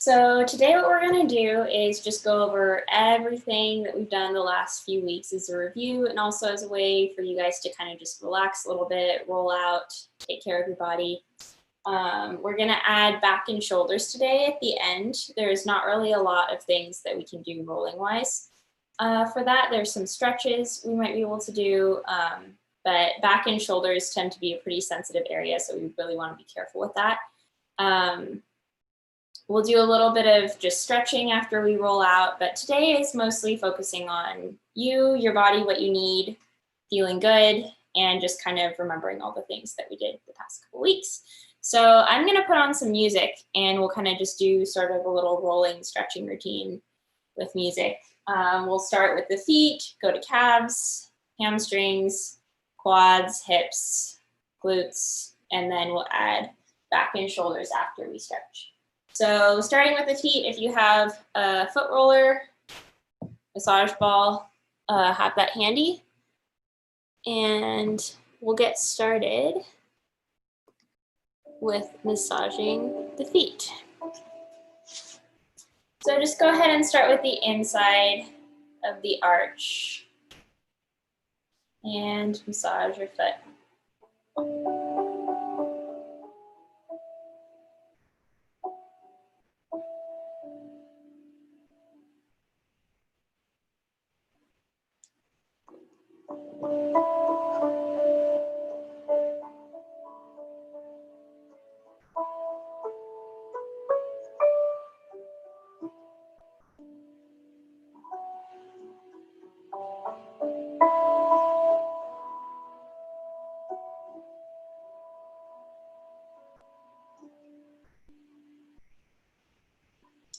So today what we're going to do is just go over everything that we've done the last few weeks as a review, and also as a way for you guys to kind of just relax a little bit, roll out, take care of your body. We're going to add back and shoulders today at the end. There's not really a lot of things that we can do rolling wise. For that, there's some stretches we might be able to do, but back and shoulders tend to be a pretty sensitive area, so we really want to be careful with that. We'll do a little bit of just stretching after we roll out, but today is mostly focusing on you, your body, what you need, feeling good, and just kind of remembering all the things that we did the past couple weeks. So I'm gonna put on some music and we'll kind of just do sort of a little rolling stretching routine with music. We'll start with the feet, go to calves, hamstrings, quads, hips, glutes, and then we'll add back and shoulders after we stretch. So starting with the feet, if you have a foot roller, massage ball, have that handy. And we'll get started with massaging the feet. So just go ahead and start with the inside of the arch and massage your foot.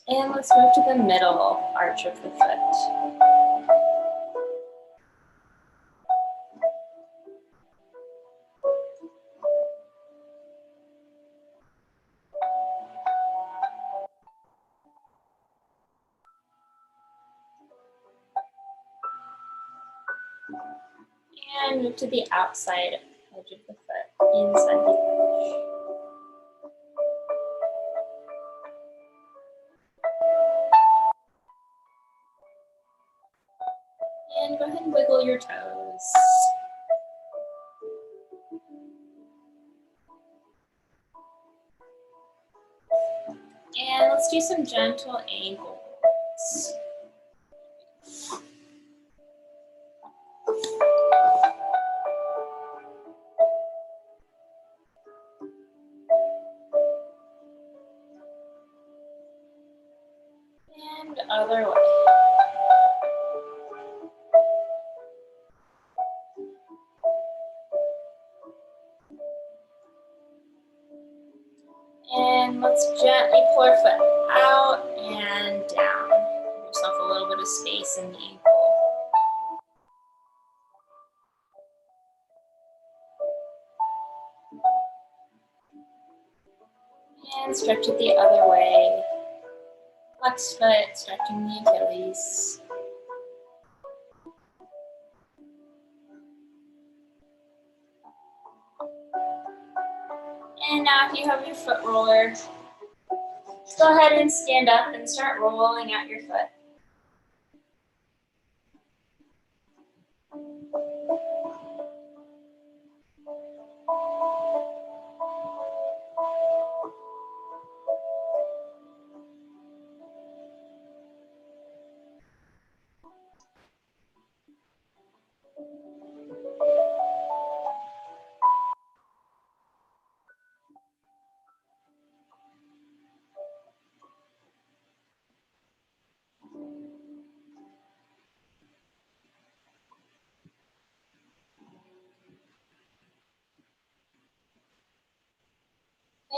And let's move to the middle arch of the foot. And move to the outside edge of the foot, inside the arch. And go ahead and wiggle your toes. And let's do some gentle ankle rolls. And other way. And let's gently pull our foot out and down. Give yourself a little bit of space in the ankle. And stretch it the other way. Flex foot, stretching the Achilles. And now if you have your foot roller, go ahead and stand up and start rolling out your foot.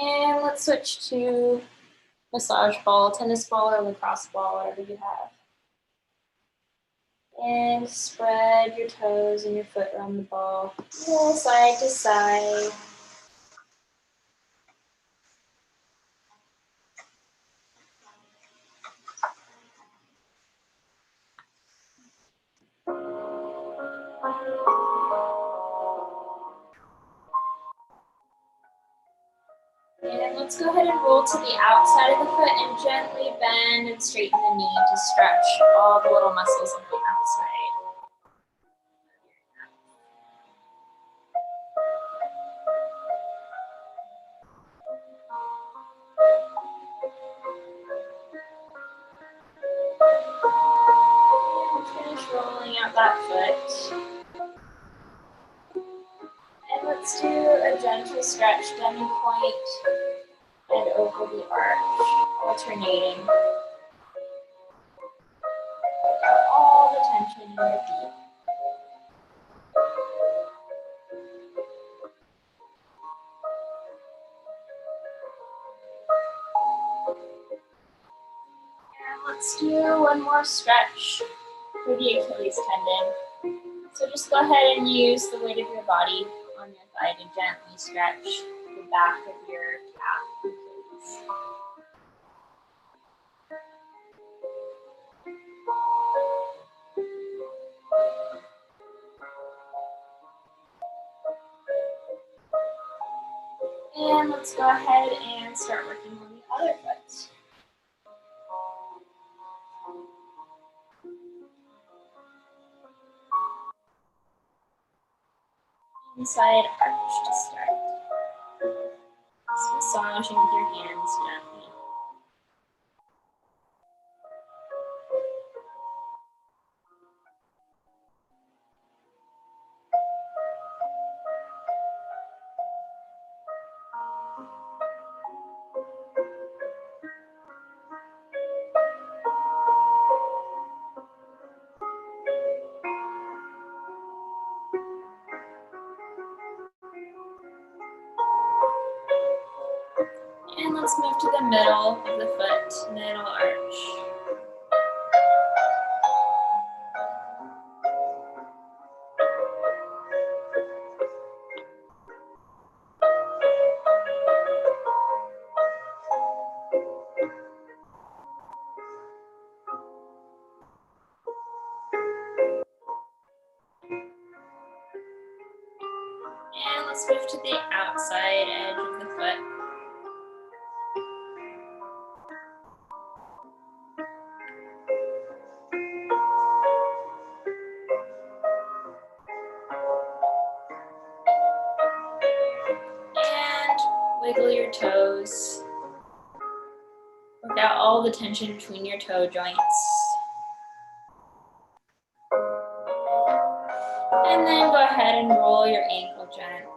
And let's switch to massage ball, tennis ball, or lacrosse ball, whatever you have. And spread your toes and your foot around the ball, side to side. And let's go ahead and roll to the outside of the foot and gently bend and straighten the knee to stretch all the little muscles on the outside. And finish rolling out that foot. And let's do a gentle stretch, demi-point, and over the arch, alternating. Got all the tension in your feet. And let's do one more stretch for the Achilles tendon. So just go ahead and use the weight of your body on your thigh to gently stretch the back of your calf and Achilles. And let's go ahead and start working on the other foot. Inside arch to start. Just massaging with your hands gently. And let's move to the middle of the foot, middle arch. And let's move to the outside edge of the foot. And wiggle your toes. Work out all the tension between your toe joints. And then go ahead and roll your ankle gently.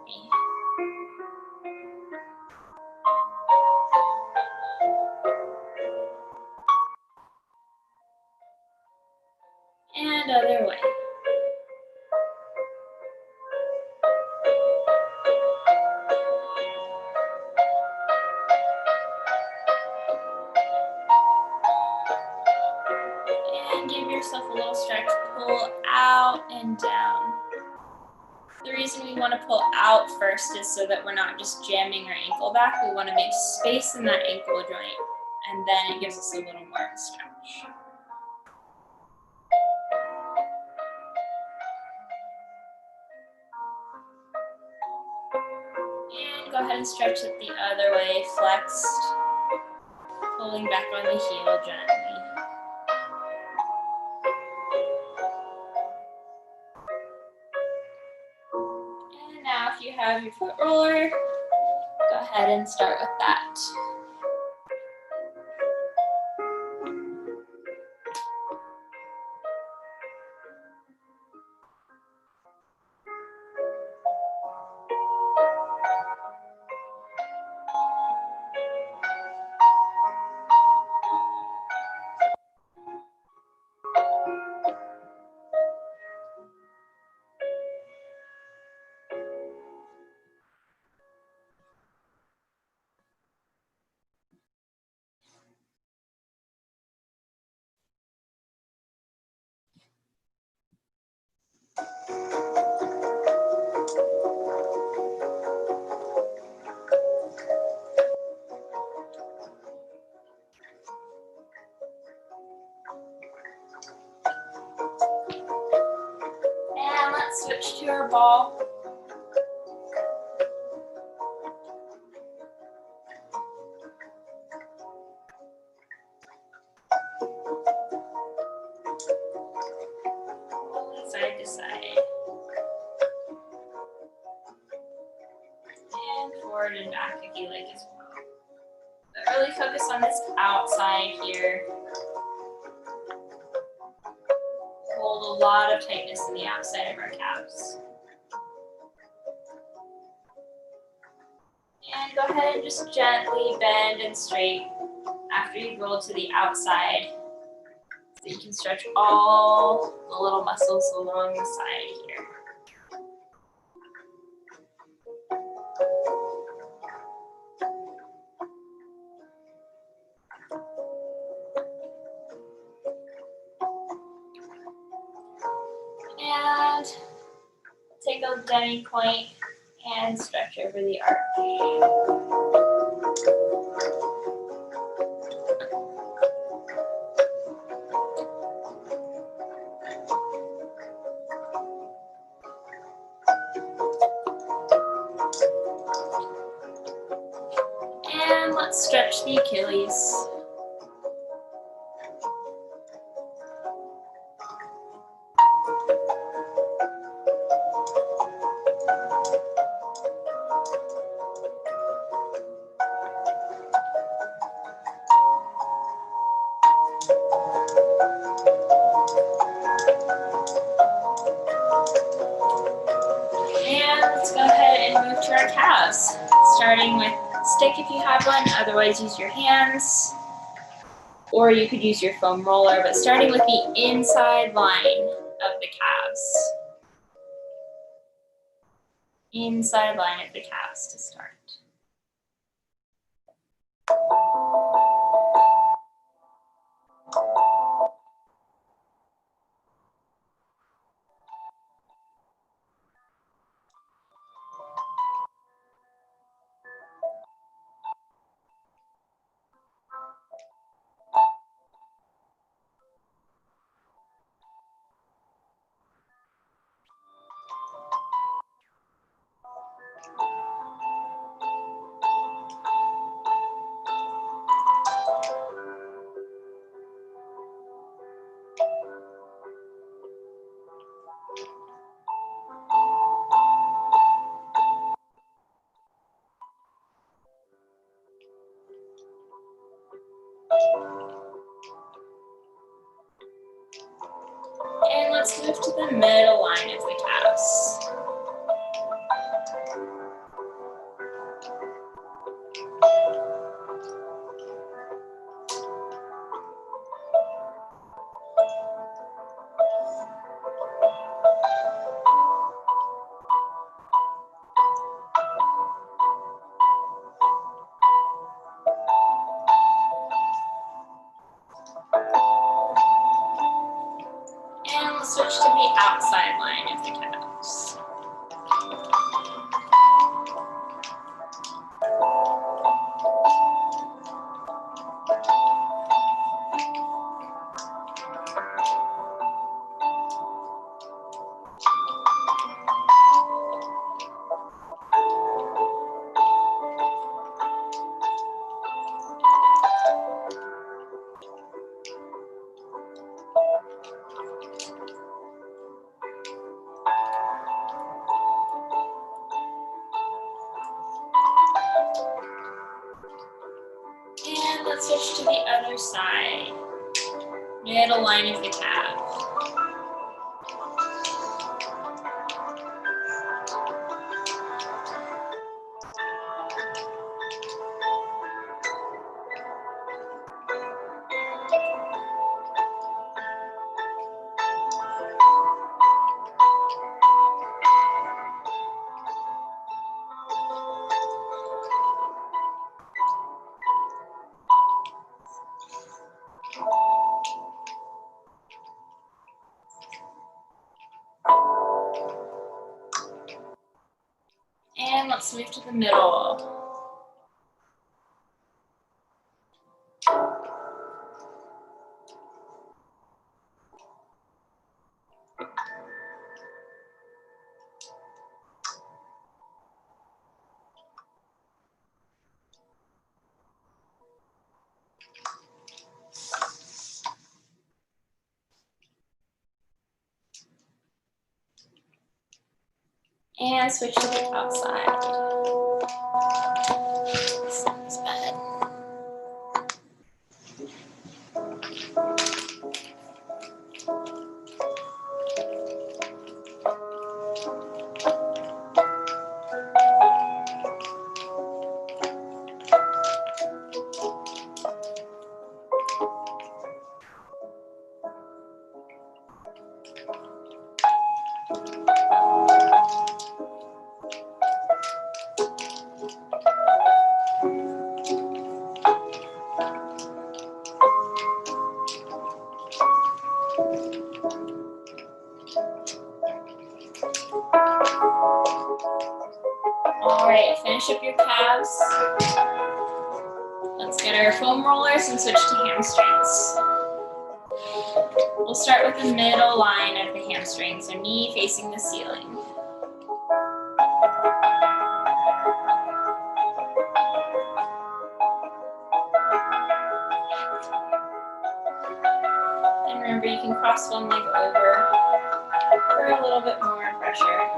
And other way. And give yourself a little stretch. Pull out and down. The reason we want to pull out first is so that we're not just jamming our ankle back. We want to make space in that ankle joint, and then it gives us a little more stretch. And go ahead and stretch it the other way, flexed, pulling back on the heel gently. And now if you have your foot roller, go ahead and start with that. And let's switch to our ball. side. And forward and back if you like as well. But really focus on this outside here. Hold a lot of tightness in the outside of our calves. And go ahead and just gently bend and straight after you roll to the outside. So you can stretch all the little muscles along the side here. And take a demi point and stretch over the arch. And let's stretch the Achilles. And let's go ahead and move to our calves, starting with stick if you have one, otherwise use your hands, or you could use your foam roller, but starting with the inside line of the calves. Inside line of the calves to start. And let's move to the middle line of the calves. And let's switch to the outside line of the calves. And let's switch to the other side, middle line of the calf. And let's move to the middle. And switch to the outside. Sounds bad. All right, finish up your calves. Let's get our foam rollers and switch to hamstrings. We'll start with the middle line of the hamstring, so knee facing the ceiling. And remember, you can cross one leg over for a little bit more pressure.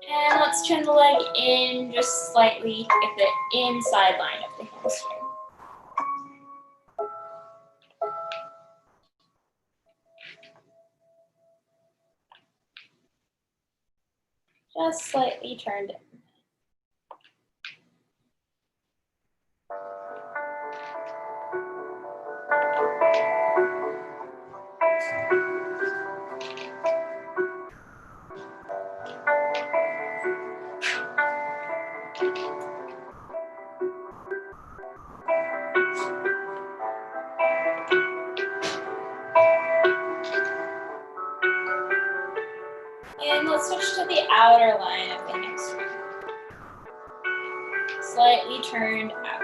And let's turn the leg in just slightly at the inside line of the hamstring. Just slightly turned in. And let's switch to the outer line of the hamstring. Slightly turned out.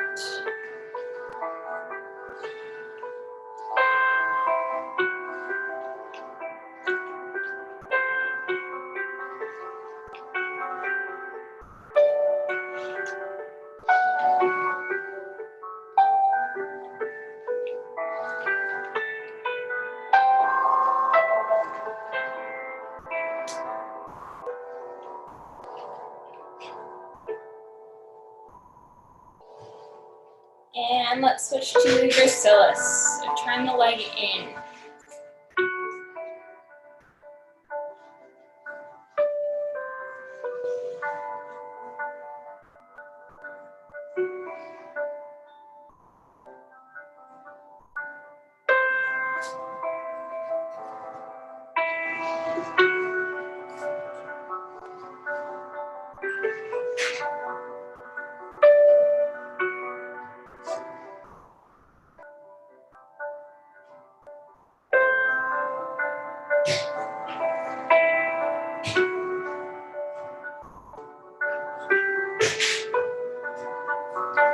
And let's switch to gracilis. So turn the leg in.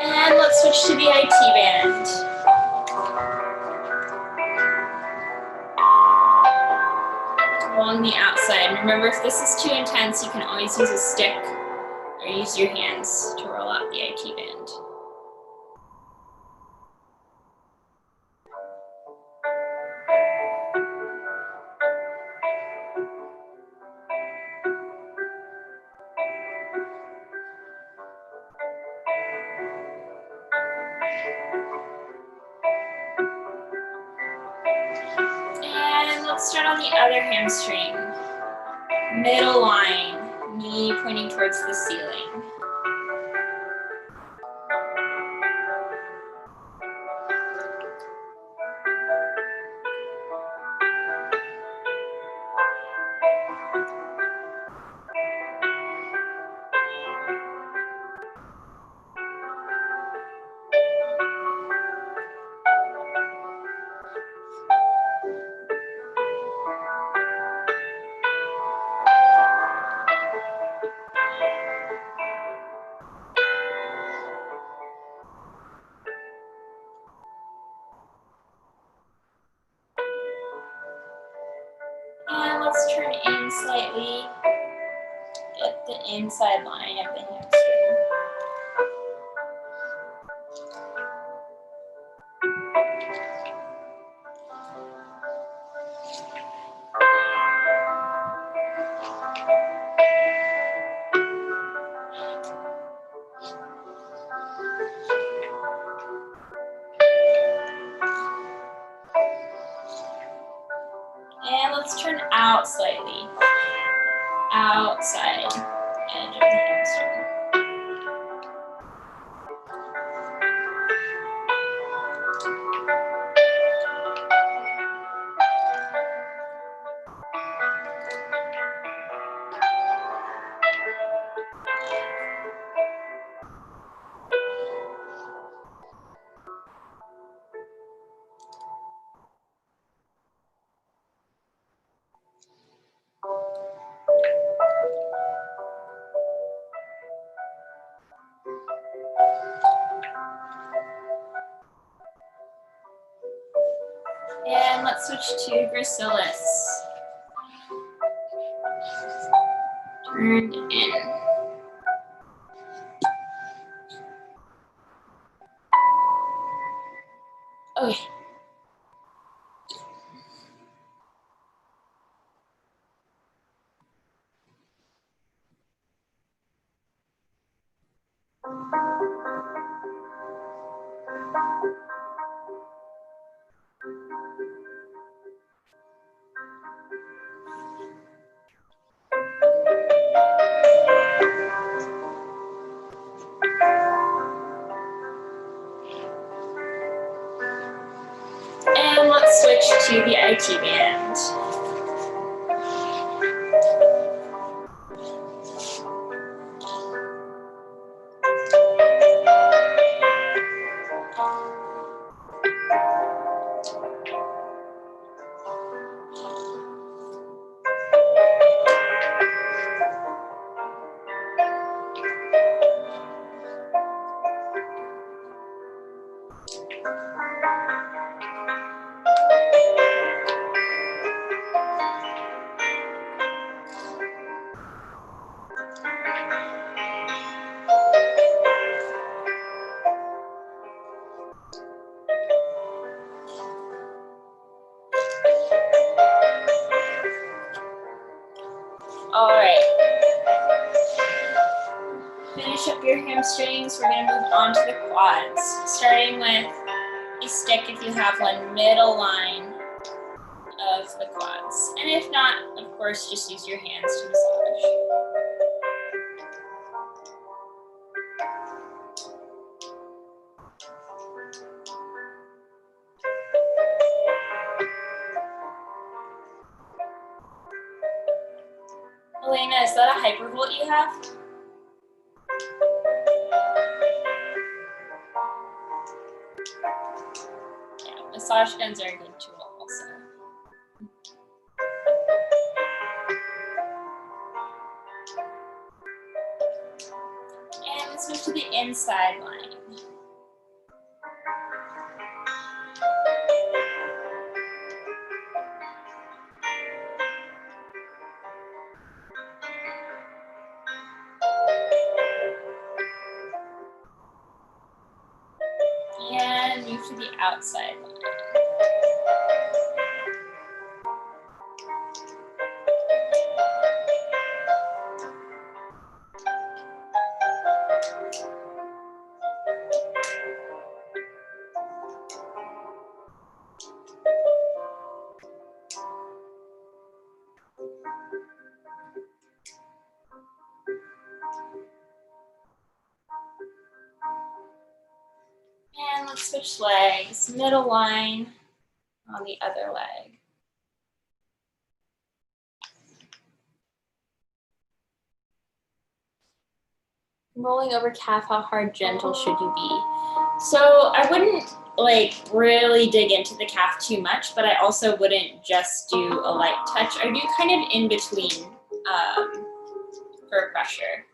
And let's switch to the IT band. Along the outside. Remember, if this is too intense, you can always use a stick or use your hands to roll out the IT band. And let's start on the other hamstring. Middle line, knee pointing towards the ceiling. inside line of the hamstring. And let's turn out slightly. Outside edge of the hamstring. And let's switch to gracilis. Turned in. Okay. And let's switch to the IT band. All right. Finish up your hamstrings. We're going to move on to the quads, starting with a stick if you have one, middle line of the quads. And if not, of course, just use your hands to massage. Elena, is that a hypervolt you have? Yeah, massage guns are a good tool also. And let's move to the inside line. And move to the outside line. And let's switch legs, middle line on the other leg. Rolling over calf, how hard, gentle should you be? So I wouldn't like really dig into the calf too much, but I also wouldn't just do a light touch. I do kind of in between for pressure.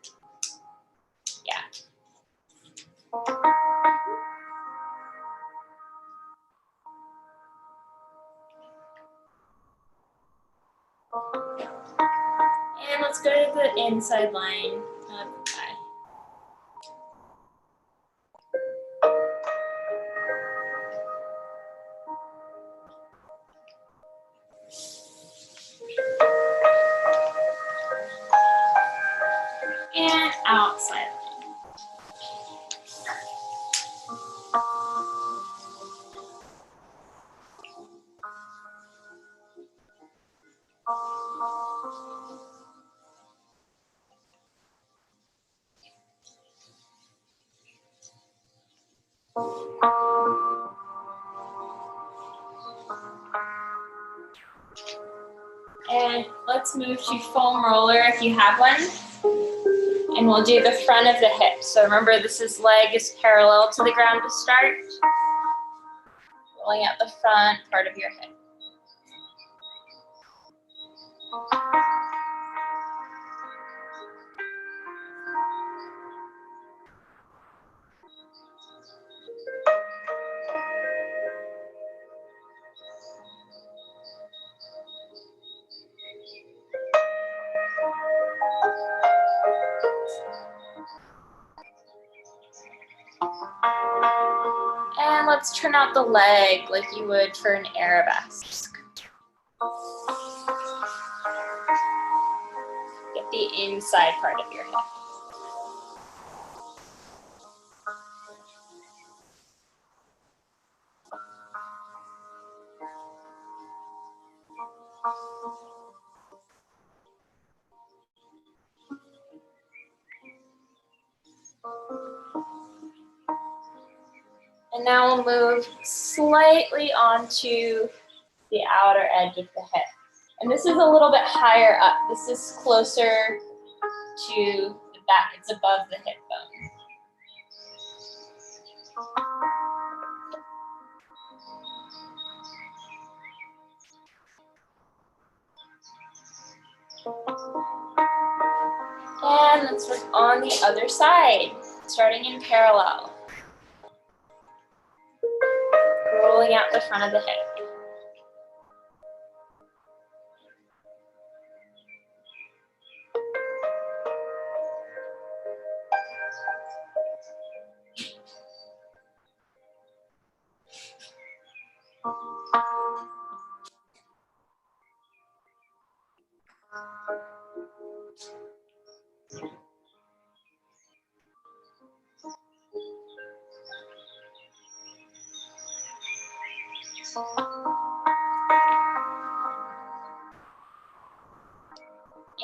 Yeah. And let's go to the inside line outside leg. And let's move to foam roller if you have one. And we'll do the front of the hip. So remember, this is leg is parallel to the ground to start. Rolling out the front part of your hip. And let's turn out the leg like you would for an arabesque. Get the inside part of your hip. And now we'll move slightly onto the outer edge of the hip. And this is a little bit higher up. This is closer to the back. It's above the hip bone. And let's work on the other side, starting in parallel. Rolling out the front of the hip.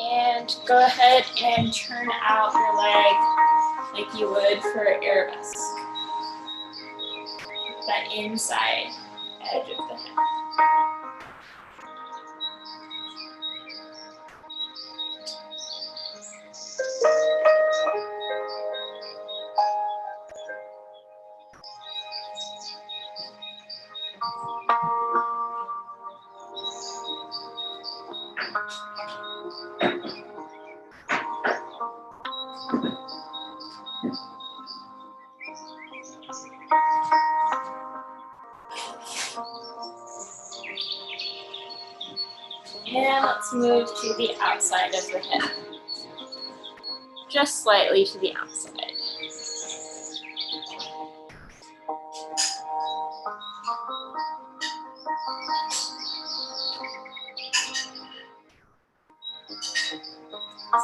And go ahead and turn out your leg like you would for arabesque. That inside edge of the hip. And let's move to the outside of the hip. Just slightly to the outside.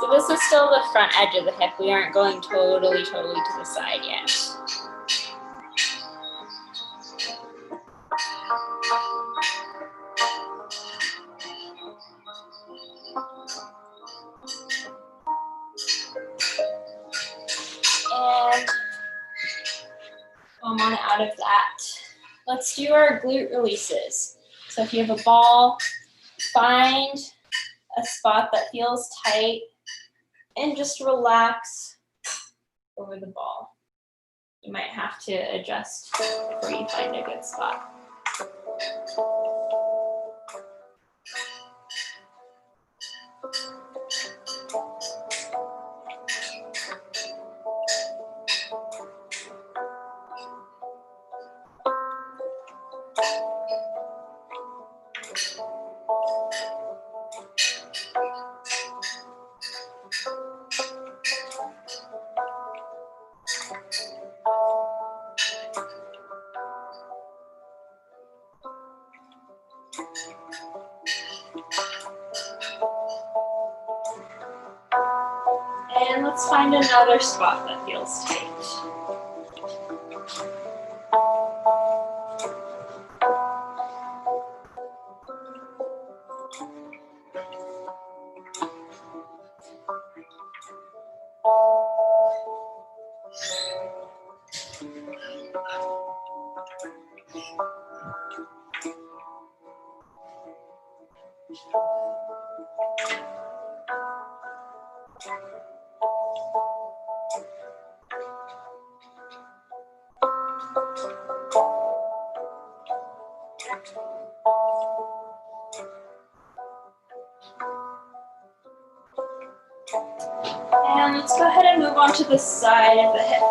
So this is still the front edge of the hip. We aren't going totally to the side yet. And come on out of that. Let's do our glute releases. So if you have a ball, find a spot that feels tight and just relax over the ball. You might have to adjust before you find a good spot. let's find another spot that feels tight. And let's go ahead and move on to the side of the hip.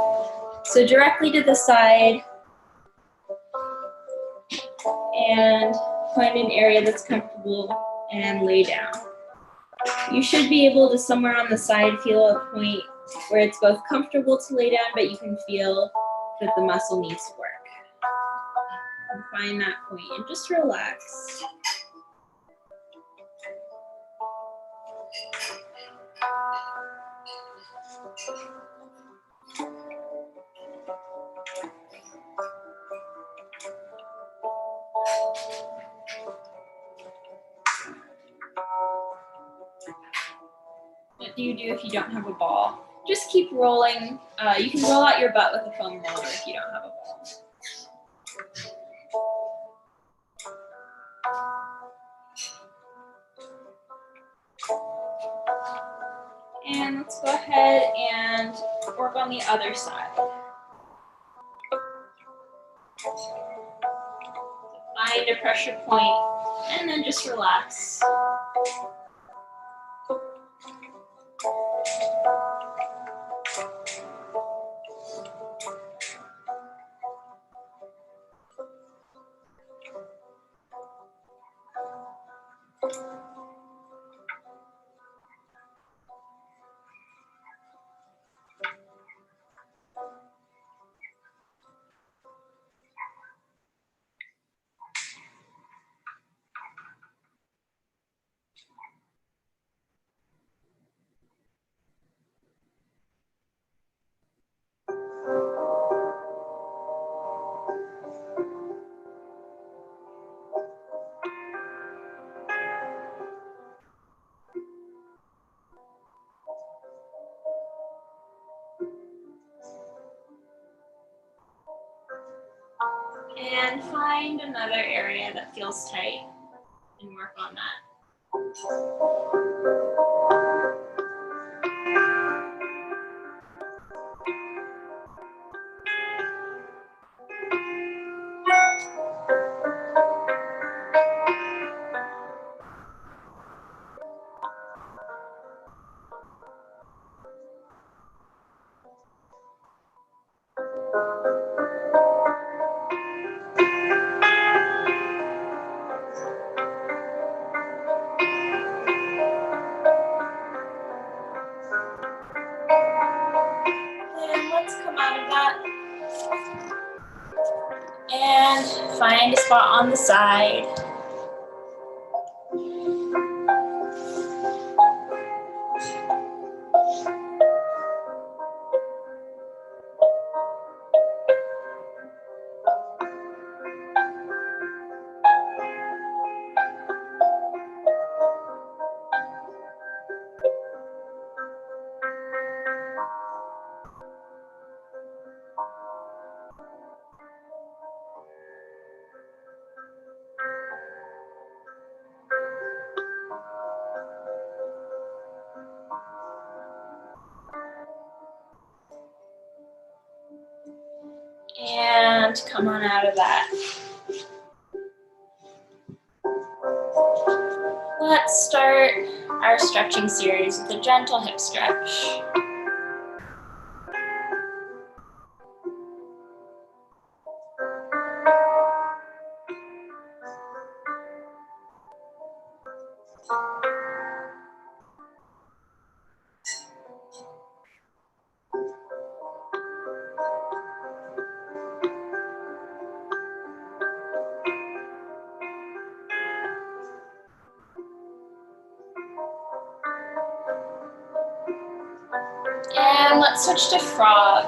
So directly to the side, and find an area that's comfortable and lay down. You should be able to, somewhere on the side, feel a point where it's both comfortable to lay down, but you can feel that the muscle needs work. And find that point and just relax. What do you do if you don't have a ball? Just keep rolling. You can roll out your butt with a foam roller if you don't have a ball. And let's go ahead and work on the other side. Find a pressure point and then just relax. And find another area that feels tight and work on that. And let's come out of that. And find a spot on the side. And come on out of that. Let's start our stretching series with a gentle hip stretch. let's switch to frog.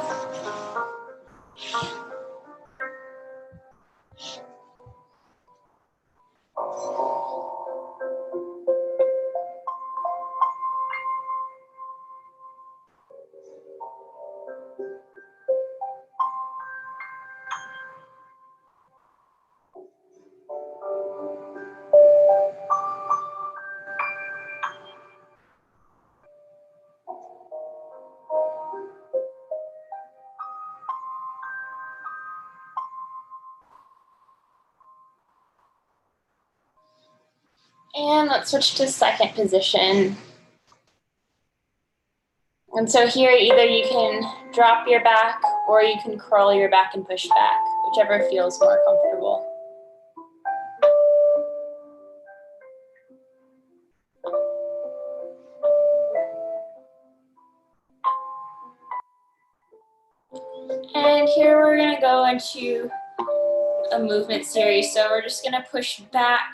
And let's switch to second position. And so here, either you can drop your back or you can curl your back and push back, whichever feels more comfortable. And here we're gonna go into a movement series. So we're just gonna push back,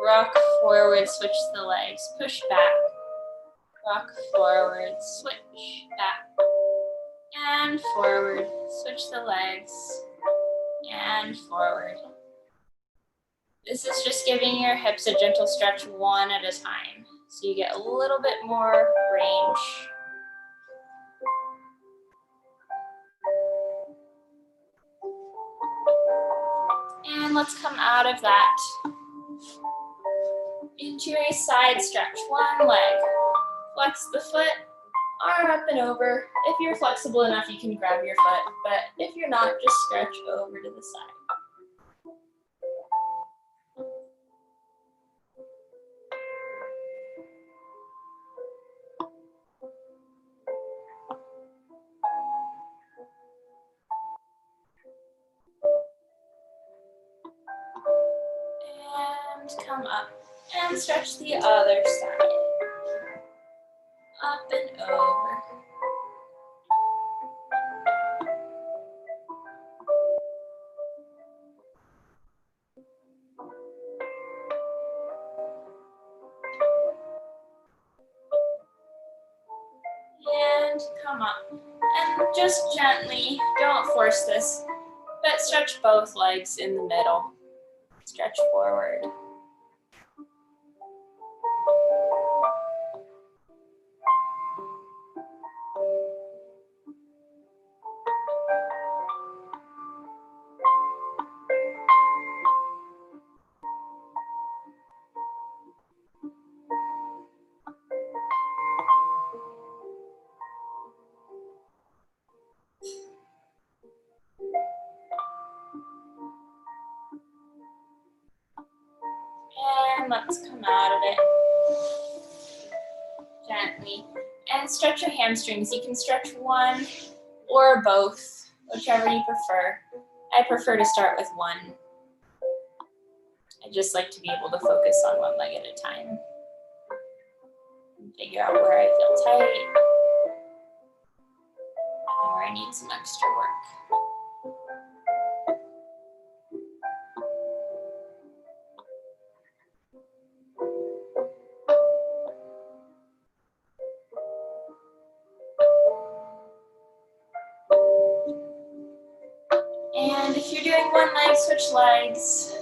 rock forward, switch the legs, push back, rock forward, switch back, and forward, switch the legs, and forward. This is just giving your hips a gentle stretch one at a time, so you get a little bit more range. And let's come out of that into a side stretch. One leg, flex the foot, arm up and over. If you're flexible enough, you can grab your foot, but if you're not, just stretch over to the side. And come up and stretch the other side. Up and over. And come up. And just gently, don't force this, but stretch both legs in the middle. Stretch forward. And let's come out of it gently. And stretch your hamstrings. You can stretch one or both, whichever you prefer. I prefer to start with one. I just like to be able to focus on one leg at a time. And figure out where I feel tight and where I need some extra work. And if you're doing one leg, switch legs.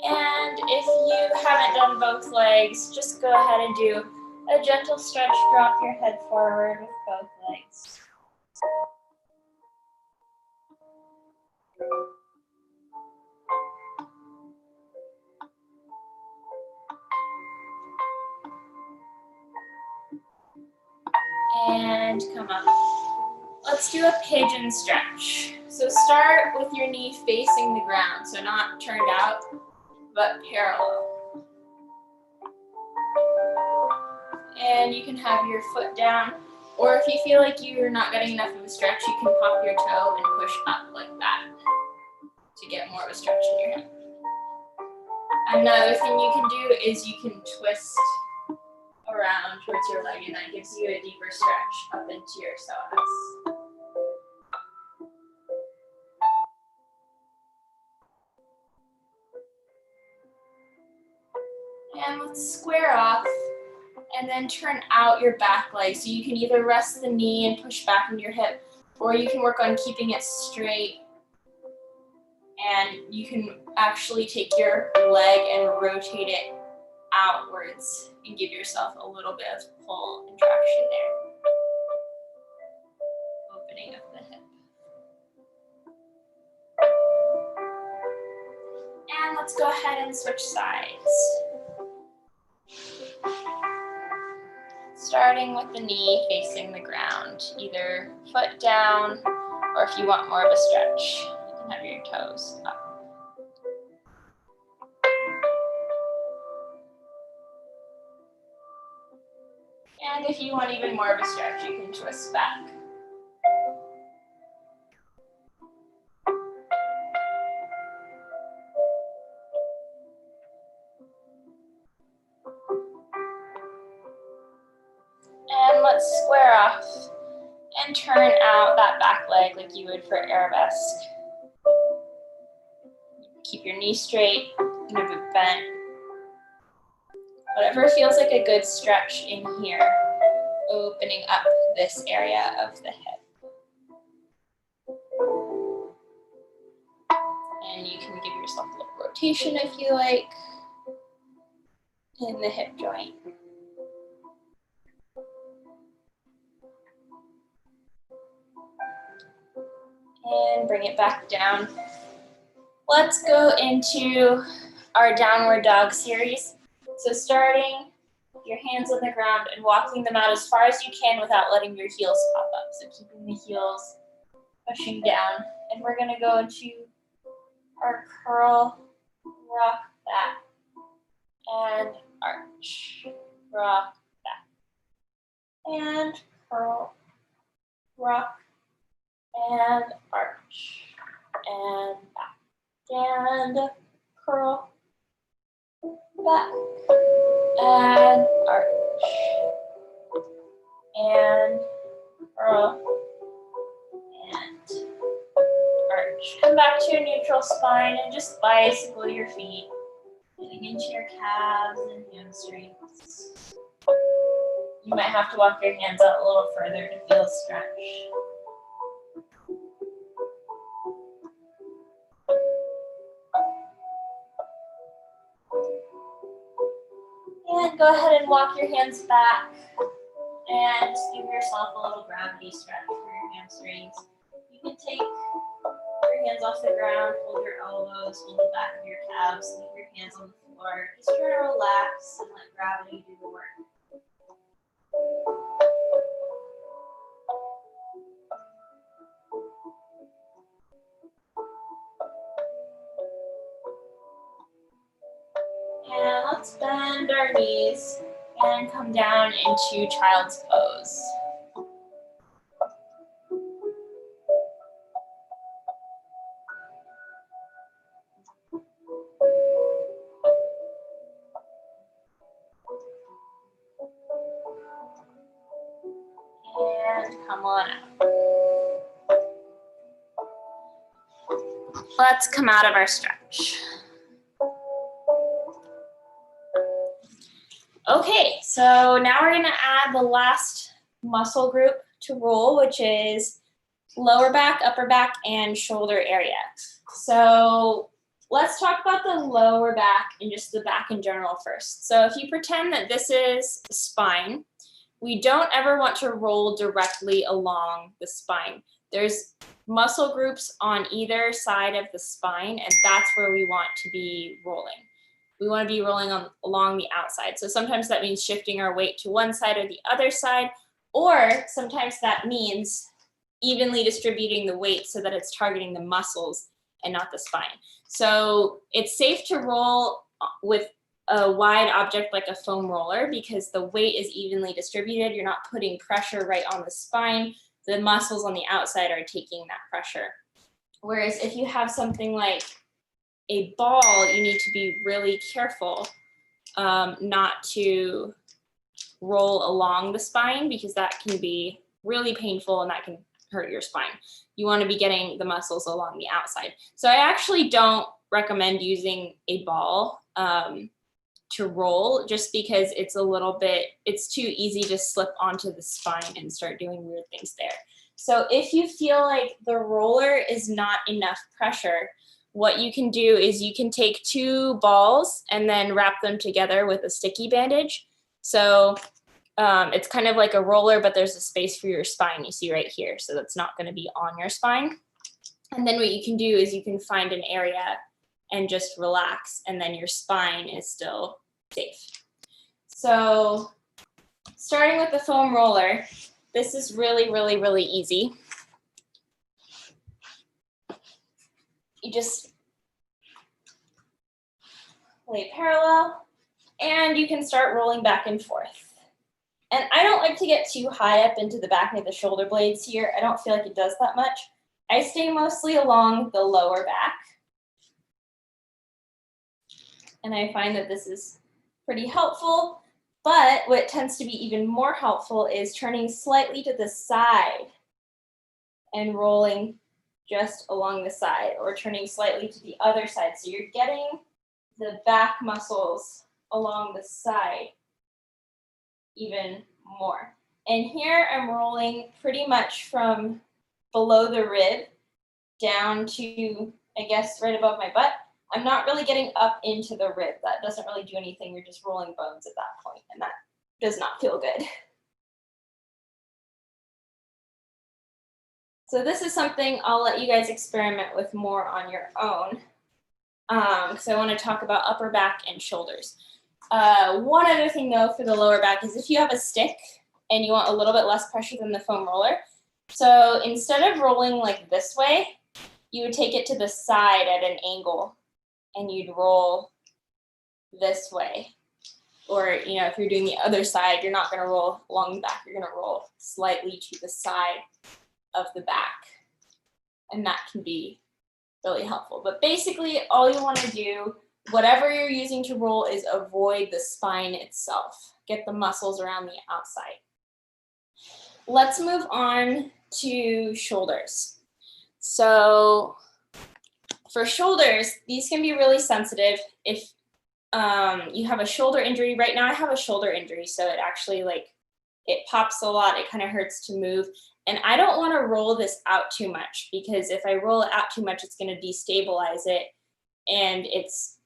And if you haven't done both legs, just go ahead and do a gentle stretch, drop your head forward with both legs. And come up. Let's do a pigeon stretch. So start with your knee facing the ground, so not turned out, but parallel. And you can have your foot down, or if you feel like you're not getting enough of a stretch, you can pop your toe and push up like that to get more of a stretch in your hip. Another thing you can do is you can twist around towards your leg, and that gives you a deeper stretch up into your psoas. And let's square off and then turn out your back leg. So you can either rest the knee and push back into your hip, or you can work on keeping it straight. And you can actually take your leg and rotate it outwards and give yourself a little bit of pull and traction there. Opening up the hip. And let's go ahead and switch sides. Starting with the knee facing the ground, either foot down, or if you want more of a stretch, you can have your toes up. And if you want even more of a stretch, you can twist back. And let's square off and turn out that back leg like you would for arabesque. Keep your knee straight, kind of a bent. Whatever feels like a good stretch in here, opening up this area of the hip. And you can give yourself a little rotation if you like in the hip joint. And bring it back down. Let's go into our downward dog series. So starting your hands on the ground and walking them out as far as you can without letting your heels pop up. So keeping the heels pushing down. And we're gonna go into our curl, rock, back, and arch, rock, back, and curl, rock, and arch, and back, and curl, back, and arch, and curl, and arch. Come back to a neutral spine and just bicycle your feet, getting into your calves and hamstrings. You might have to walk your hands out a little further to feel a stretch. And go ahead and walk your hands back and just give yourself a little gravity stretch for your hamstrings. You can take your hands off the ground, hold your elbows, hold the back of your calves, leave your hands on the floor. Just try to relax and let gravity do the work. And let's bend our knees and come down into child's pose. And come on out. Let's come out of our stretch. Okay, so now we're gonna add the last muscle group to roll, which is lower back, upper back, and shoulder area. So let's talk about the lower back and just the back in general first. So if you pretend that this is the spine, we don't ever want to roll directly along the spine. There's muscle groups on either side of the spine, and that's where we want to be rolling. We want to be rolling along the outside. So sometimes that means shifting our weight to one side or the other side, or sometimes that means evenly distributing the weight so that it's targeting the muscles and not the spine. So it's safe to roll with a wide object like a foam roller because the weight is evenly distributed. You're not putting pressure right on the spine. The muscles on the outside are taking that pressure. Whereas if you have something like a ball, you need to be really careful not to roll along the spine because that can be really painful and that can hurt your spine. You want to be getting the muscles along the outside. So I actually don't recommend using a ball to roll just because it's it's too easy to slip onto the spine and start doing weird things there. So if you feel like the roller is not enough pressure, what you can do is you can take 2 balls and then wrap them together with a sticky bandage. So it's kind of like a roller, but there's a space for your spine, you see right here. So that's not going to be on your spine. And then what you can do is you can find an area and just relax, and then your spine is still safe. So starting with the foam roller, this is really, really, really easy. You just lay parallel, and you can start rolling back and forth. And I don't like to get too high up into the back near the shoulder blades here. I don't feel like it does that much. I stay mostly along the lower back. And I find that this is pretty helpful, but what tends to be even more helpful is turning slightly to the side and rolling just along the side, or turning slightly to the other side. So you're getting the back muscles along the side even more. And here I'm rolling pretty much from below the rib down to, I guess, right above my butt. I'm not really getting up into the rib. That doesn't really do anything. You're just rolling bones at that point, and that does not feel good. So this is something I'll let you guys experiment with more on your own, because I want to talk about upper back and shoulders. One other thing though for the lower back is if you have a stick and you want a little bit less pressure than the foam roller, so instead of rolling like this way, you would take it to the side at an angle and you'd roll this way. Or, you know, if you're doing the other side, you're not going to roll along the back, you're going to roll slightly to the side of the back. And that can be really helpful. But basically, all you want to do, whatever you're using to roll, is avoid the spine itself. Get the muscles around the outside. Let's move on to shoulders. So for shoulders, these can be really sensitive. If you have a shoulder injury, right now I have a shoulder injury, so it actually it pops a lot, it kind of hurts to move. And I don't want to roll this out too much, because if I roll it out too much, it's going to destabilize it and it's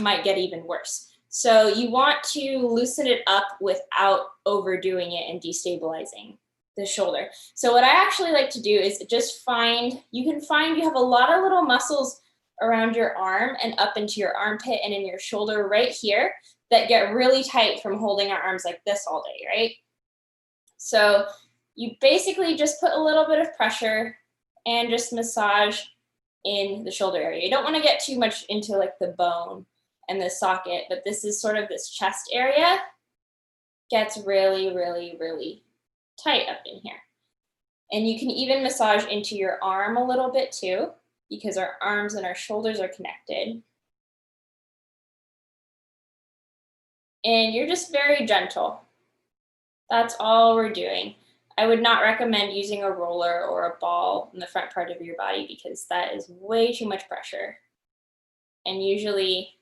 might get even worse. So you want to loosen it up without overdoing it and destabilizing the shoulder. So what I actually like to do is just you have a lot of little muscles around your arm and up into your armpit and in your shoulder right here that get really tight from holding our arms like this all day, right? So you basically just put a little bit of pressure and just massage in the shoulder area. You don't want to get too much into like the bone and the socket, but this is sort of this chest area gets really, really, really tight up in here. And you can even massage into your arm a little bit too, because our arms and our shoulders are connected. And you're just very gentle. That's all we're doing. I would not recommend using a roller or a ball in the front part of your body, because that is way too much pressure. And usually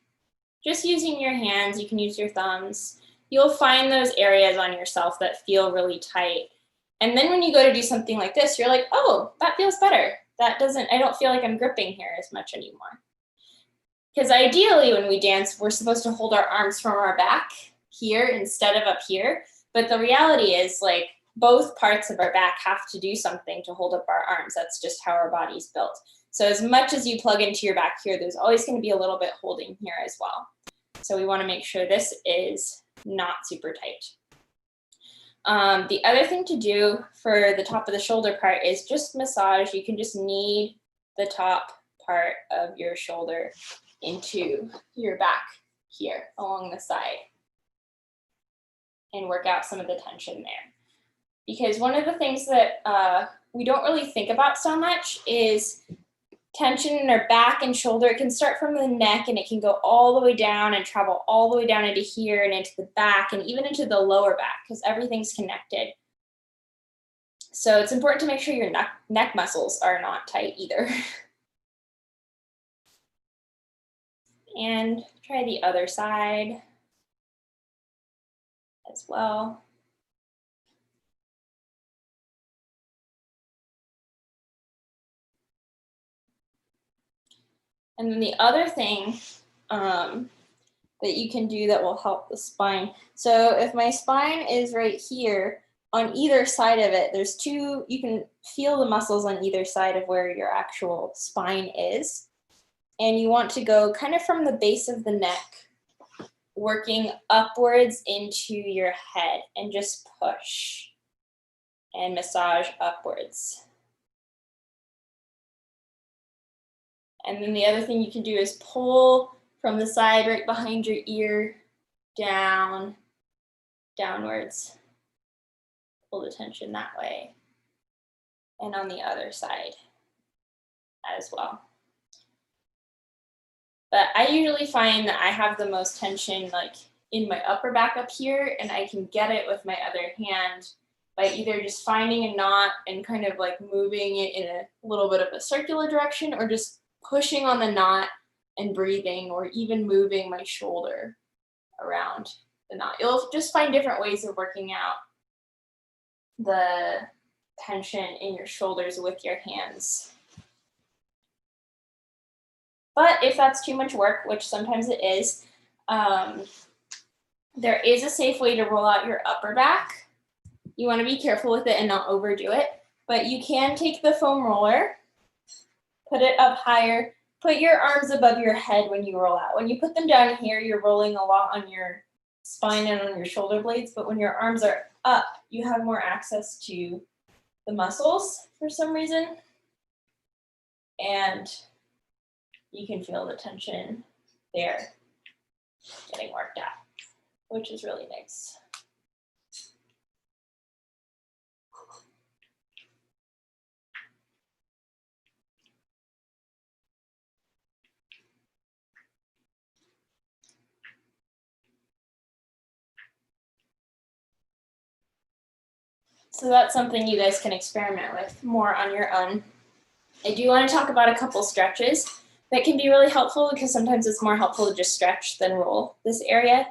just using your hands, you can use your thumbs, you'll find those areas on yourself that feel really tight. And then when you go to do something like this, you're like, oh, that feels better. I don't feel like I'm gripping here as much anymore. Because ideally when we dance, we're supposed to hold our arms from our back here instead of up here. But the reality is, like, both parts of our back have to do something to hold up our arms. That's just how our body's built. So as much as you plug into your back here, there's always going to be a little bit holding here as well. So we want to make sure this is not super tight. The other thing to do for the top of the shoulder part is just massage. You can just knead the top part of your shoulder into your back here along the side and work out some of the tension there. Because one of the things that we don't really think about so much is tension in our back and shoulder. It can start from the neck and it can go all the way down and travel all the way down into here and into the back and even into the lower back because everything's connected. So it's important to make sure your neck muscles are not tight either. And try the other side as well. And then the other thing that you can do that will help the spine. So if my spine is right here, on either side of it, there's two, you can feel the muscles on either side of where your actual spine is. And you want to go kind of from the base of the neck, working upwards into your head and just push and massage upwards. And then the other thing you can do is pull from the side right behind your ear down, downwards. Pull the tension that way. And on the other side as well. But I usually find that I have the most tension like in my upper back up here, and I can get it with my other hand by either just finding a knot and kind of like moving it in a little bit of a circular direction, or just pushing on the knot and breathing, or even moving my shoulder around the knot. You'll just find different ways of working out the tension in your shoulders with your hands. But if that's too much work, which sometimes it is, there is a safe way to roll out your upper back. You want to be careful with it and not overdo it, but you can take the foam roller, put it up higher, put your arms above your head when you roll out. When you put them down here, you're rolling a lot on your spine and on your shoulder blades, but when your arms are up, you have more access to the muscles for some reason, and you can feel the tension there getting worked out, which is really nice. So that's something you guys can experiment with more on your own. I do want to talk about a couple stretches that can be really helpful, because sometimes it's more helpful to just stretch than roll this area.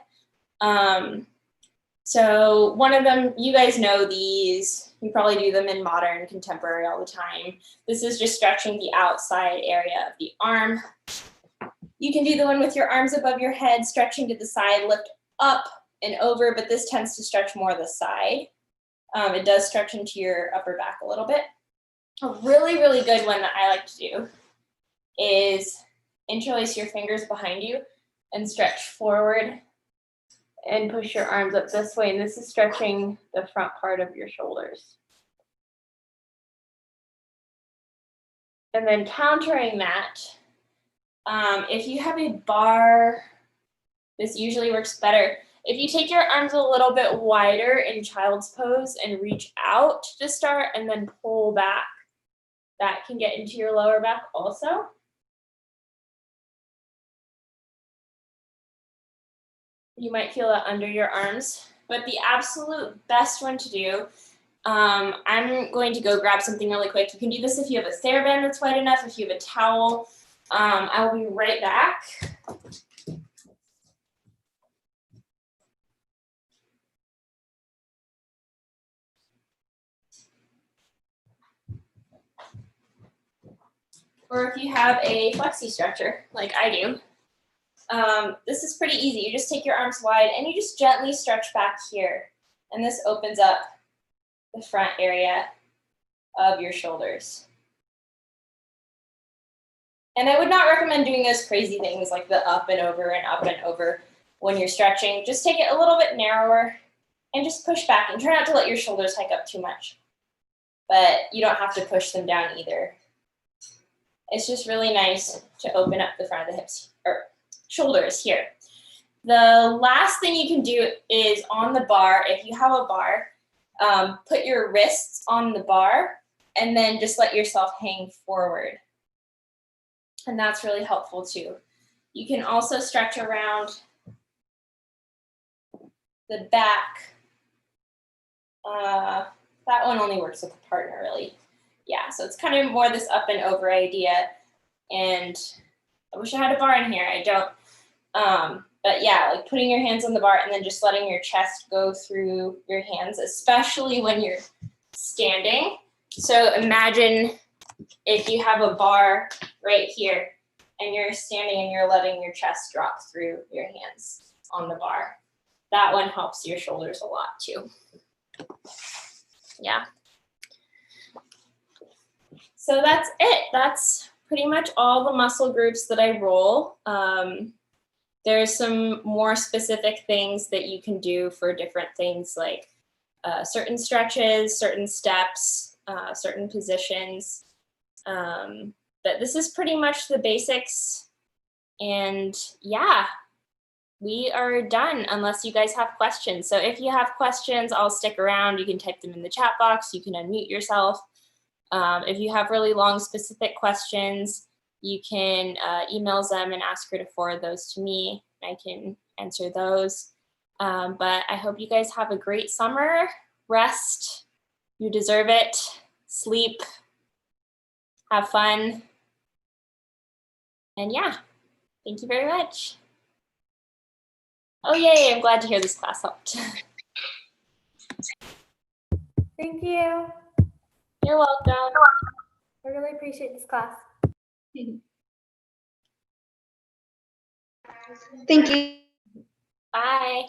So one of them, you guys know these, you probably do them in modern contemporary all the time. This is just stretching the outside area of the arm. You can do the one with your arms above your head, stretching to the side, lift up and over, but this tends to stretch more the side. It does stretch into your upper back a little bit. A really, really good one that I like to do is interlace your fingers behind you and stretch forward and push your arms up this way. And this is stretching the front part of your shoulders. And then countering that, if you have a bar, this usually works better. If you take your arms a little bit wider in child's pose and reach out to start and then pull back, that can get into your lower back also. You might feel that under your arms, but the absolute best one to do, I'm going to go grab something really quick. You can do this if you have a TheraBand that's wide enough, if you have a towel. I will be right back. Or if you have a flexi stretcher, like I do, this is pretty easy. You just take your arms wide and you just gently stretch back here. And this opens up the front area of your shoulders. And I would not recommend doing those crazy things like the up and over when you're stretching. Just take it a little bit narrower and just push back, and try not to let your shoulders hike up too much. But you don't have to push them down either. It's just really nice to open up the front of the hips or shoulders here. The last thing you can do is on the bar, if you have a bar, put your wrists on the bar and then just let yourself hang forward. And that's really helpful too. You can also stretch around the back. That one only works with a partner, really. Yeah, so it's kind of more this up and over idea. And I wish I had a bar in here. I don't. But yeah, like putting your hands on the bar and then just letting your chest go through your hands, especially when you're standing. So imagine if you have a bar right here and you're standing and you're letting your chest drop through your hands on the bar. That one helps your shoulders a lot too. Yeah. So that's it. That's pretty much all the muscle groups that I roll. There's some more specific things that you can do for different things, like certain stretches, certain steps, certain positions. But this is pretty much the basics. And yeah, we are done unless you guys have questions. So if you have questions, I'll stick around. You can type them in the chat box. You can unmute yourself. If you have really long specific questions, you can email them and ask her to forward those to me. I can answer those. But I hope you guys have a great summer. Rest. You deserve it. Sleep. Have fun. And yeah, thank you very much. Oh, yay, I'm glad to hear this class helped. Thank you. You're welcome. I really appreciate this class. Thank you. Bye.